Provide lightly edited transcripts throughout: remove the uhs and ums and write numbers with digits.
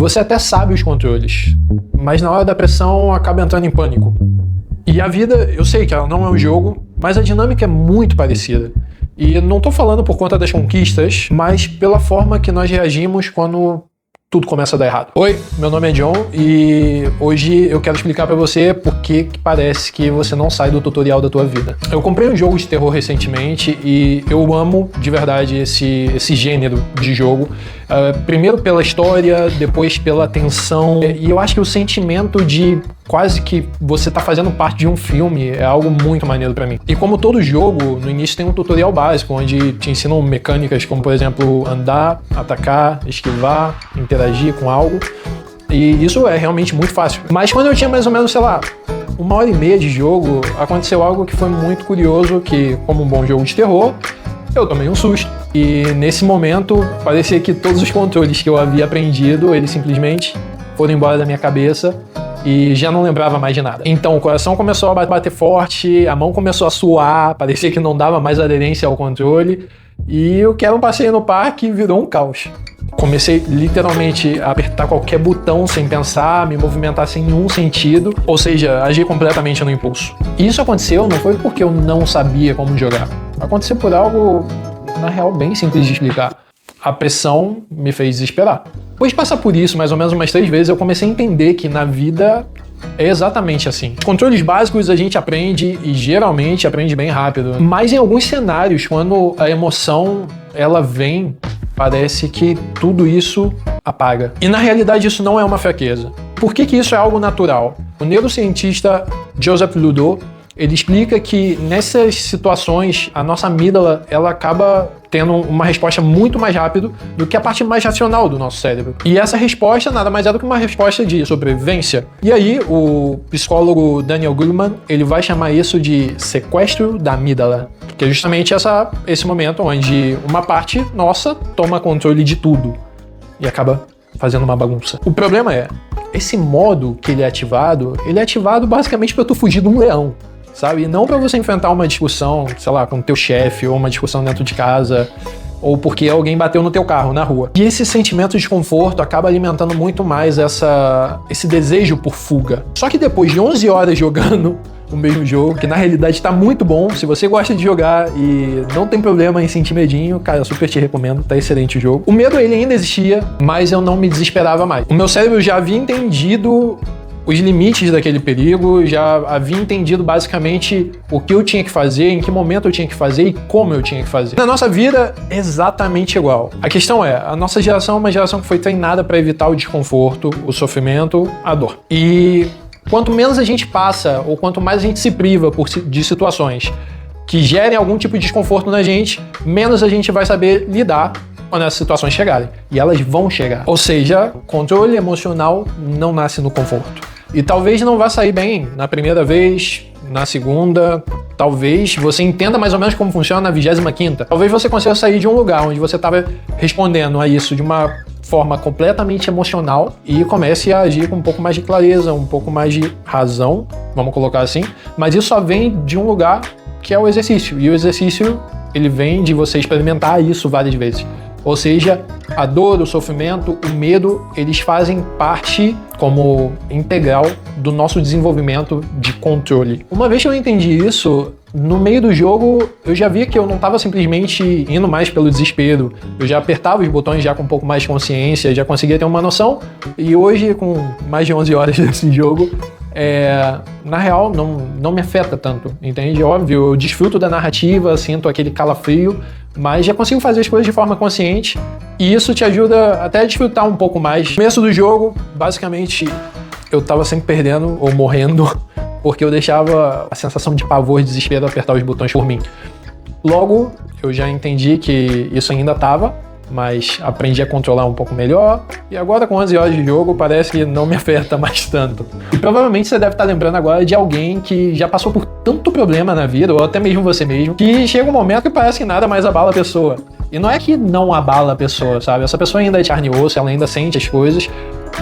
Você até sabe os controles, mas na hora da pressão acaba entrando em pânico. E a vida, eu sei que ela não é um jogo, mas a dinâmica é muito parecida. E não tô falando por conta das conquistas, mas pela forma que nós reagimos quando tudo começa a dar errado. Oi, meu nome é John e hoje eu quero explicar pra você por que parece que você não sai do tutorial da tua vida. Eu comprei um jogo de terror recentemente e eu amo de verdade esse gênero de jogo. Primeiro pela história, depois pela tensão, e eu acho que o sentimento de quase que você tá fazendo parte de um filme é algo muito maneiro pra mim. E como todo jogo, no início tem um tutorial básico, onde te ensinam mecânicas como, por exemplo, andar, atacar, esquivar, interagir com algo. E isso é realmente muito fácil. Mas quando eu tinha mais ou menos, sei lá, 1h30 de jogo, aconteceu algo que foi muito curioso, que, como um bom jogo de terror, eu tomei um susto. E nesse momento, parecia que todos os controles que eu havia aprendido, eles simplesmente foram embora da minha cabeça e já não lembrava mais de nada. Então o coração começou a bater forte, a mão começou a suar, parecia que não dava mais aderência ao controle, e o que era um passeio no parque virou um caos. Comecei literalmente a apertar qualquer botão sem pensar, me movimentar sem nenhum sentido, ou seja, agir completamente no impulso. E isso aconteceu não foi porque eu não sabia como jogar, aconteceu por algo, na real, bem simples de explicar. A pressão me fez desesperar. Depois de passar por isso mais ou menos umas 3 vezes, eu comecei a entender que na vida é exatamente assim. Controles básicos a gente aprende e geralmente aprende bem rápido. Mas em alguns cenários, quando a emoção ela vem, parece que tudo isso apaga. E na realidade isso não é uma fraqueza. Por que isso é algo natural? O neurocientista Joseph Ludo, ele explica que nessas situações a nossa amígdala ela acaba tendo uma resposta muito mais rápido do que a parte mais racional do nosso cérebro. E essa resposta nada mais é do que uma resposta de sobrevivência. E aí o psicólogo Daniel Goleman, ele vai chamar isso de sequestro da amígdala, que é justamente esse momento onde uma parte nossa toma controle de tudo e acaba fazendo uma bagunça. O problema é, esse modo que ele é ativado basicamente para tu fugir de um leão. Sabe? Não para você enfrentar uma discussão, sei lá, com o teu chefe, ou uma discussão dentro de casa, ou porque alguém bateu no teu carro na rua. E esse sentimento de desconforto acaba alimentando muito mais esse desejo por fuga. Só que depois de 11 horas jogando o mesmo jogo, que na realidade está muito bom, se você gosta de jogar e não tem problema em sentir medinho, cara, eu super te recomendo, tá excelente o jogo. O medo ele ainda existia, mas eu não me desesperava mais. O meu cérebro já havia entendido os limites daquele perigo, já havia entendido basicamente o que eu tinha que fazer, em que momento eu tinha que fazer e como eu tinha que fazer. Na nossa vida, exatamente igual. A questão é, a nossa geração é uma geração que foi treinada para evitar o desconforto, o sofrimento, a dor. E quanto menos a gente passa, ou quanto mais a gente se priva de situações que gerem algum tipo de desconforto na gente, menos a gente vai saber lidar quando essas situações chegarem. E elas vão chegar. Ou seja, controle emocional não nasce no conforto. E talvez não vá sair bem na primeira vez, na segunda, talvez você entenda mais ou menos como funciona na 25ª. Talvez você consiga sair de um lugar onde você estava respondendo a isso de uma forma completamente emocional e comece a agir com um pouco mais de clareza, um pouco mais de razão, vamos colocar assim. Mas isso só vem de um lugar que é o exercício. E o exercício, ele vem de você experimentar isso várias vezes. Ou seja, a dor, o sofrimento, o medo, eles fazem parte como integral do nosso desenvolvimento de controle. Uma vez que eu entendi isso, no meio do jogo eu já via que eu não estava simplesmente indo mais pelo desespero. Eu já apertava os botões já com um pouco mais de consciência, já conseguia ter uma noção. E hoje, com mais de 11 horas desse jogo, na real não me afeta tanto, entende? Óbvio, eu desfruto da narrativa, sinto aquele calafrio, mas já consigo fazer as coisas de forma consciente e isso te ajuda até a desfrutar um pouco mais. No começo do jogo, basicamente, eu tava sempre perdendo ou morrendo porque eu deixava a sensação de pavor e desespero apertar os botões por mim. Logo, eu já entendi que isso ainda tava, mas aprendi a controlar um pouco melhor, e agora com 11 horas de jogo parece que não me afeta mais tanto. E provavelmente você deve estar lembrando agora de alguém que já passou por tanto problema na vida, ou até mesmo você mesmo, que chega um momento que parece que nada mais abala a pessoa. E não é que não abala a pessoa, sabe? Essa pessoa ainda é de carne e osso, ela ainda sente as coisas,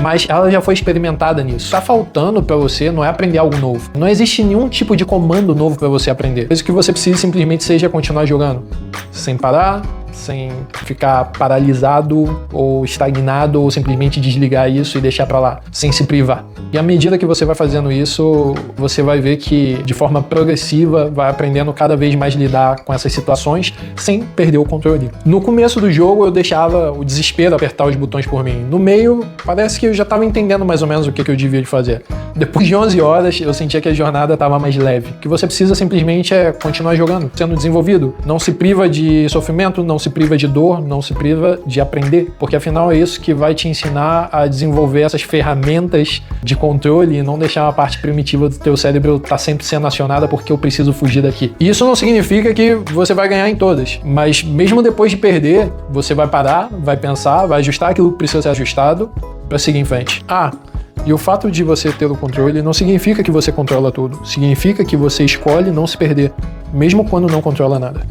mas ela já foi experimentada nisso. Tá faltando pra você não é aprender algo novo. Não existe nenhum tipo de comando novo pra você aprender. O que você precisa simplesmente seja continuar jogando. Sem parar, sem ficar paralisado ou estagnado ou simplesmente desligar isso e deixar pra lá, sem se privar. E à medida que você vai fazendo isso, você vai ver que de forma progressiva vai aprendendo cada vez mais lidar com essas situações sem perder o controle. No começo do jogo eu deixava o desespero apertar os botões por mim. No meio, parece que eu já estava entendendo mais ou menos o que eu devia de fazer. Depois de 11 horas, eu sentia que a jornada estava mais leve. O que você precisa simplesmente é continuar jogando, sendo desenvolvido. Não se priva de sofrimento, não se priva de dor, não se priva de aprender, porque afinal é isso que vai te ensinar a desenvolver essas ferramentas de controle e não deixar uma parte primitiva do teu cérebro estar sempre sendo acionada porque eu preciso fugir daqui. E isso não significa que você vai ganhar em todas, mas mesmo depois de perder, você vai parar, vai pensar, vai ajustar aquilo que precisa ser ajustado para seguir em frente. E o fato de você ter o controle não significa que você controla tudo, significa que você escolhe não se perder, mesmo quando não controla nada.